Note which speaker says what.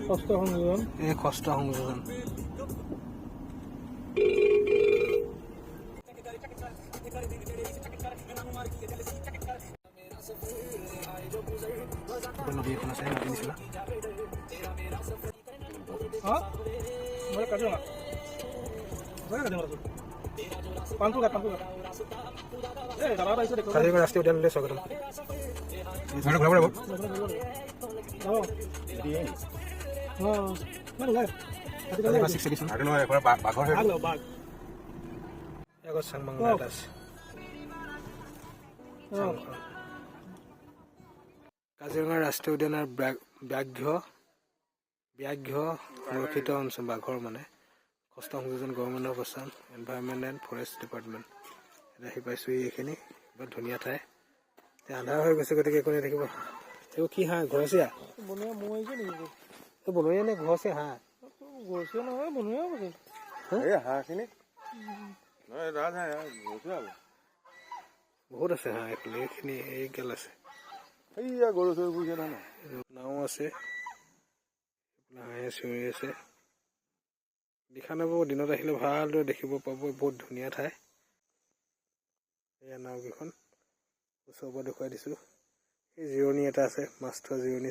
Speaker 1: ষষ্ঠ সংযোজন
Speaker 2: এই ষষ্ঠ সংযোজন নদী এখন আছে নদী নিচিনা
Speaker 1: কাজিৰঙা পানপুৰঘাট
Speaker 2: কাজিৰঙা ৰাষ্ট্ৰীয় উদ্যানলৈ স্বাগতম কাজিৰঙা ৰাষ্ট্ৰীয় উদ্যানৰ ব্যাঘ্ৰ সুৰক্ষিত অঞ্চল বাঘৰ মানে ষষ্ঠ সংযোজন government of Assam environment and forest department এতিয়া আহি পাইছোঁ এইখিনি বৰ ধুনীয়া ঠাই এতিয়া আন্ধাৰ হৈ গৈছে গতিকে একো নেদেখিব এইবোৰ কি হাঁহ ঘৰচীয়া
Speaker 1: বনৰীয়া মৌ আহিছে নেকি
Speaker 2: এই বনৰীয়া নে ঘৰচীয়া হাঁহ
Speaker 1: ঘৰচীয়া নহয় বনৰীয়া কৈছে
Speaker 3: এই হাঁহখিনি নহয় ৰাজহাঁহ ঘৰচীয়া
Speaker 2: বহুত আছে হাঁহ এইফালে এইখিনি এইগাল আছে
Speaker 3: এইয়া গৰু চৰু পুহিছে নহয়
Speaker 2: নাও আছে হাঁহে চিঞৰি আছে দেখা নাপাব দিনত আহিলে ভালদৰে দেখিব পাব বহুত ধুনীয়া ঠাই এয়া নাওকেইখন ওচৰৰ পৰা দেখুৱাই দিছোঁ এই জিৰণি এটা আছে মাছ থোৱা জিৰণি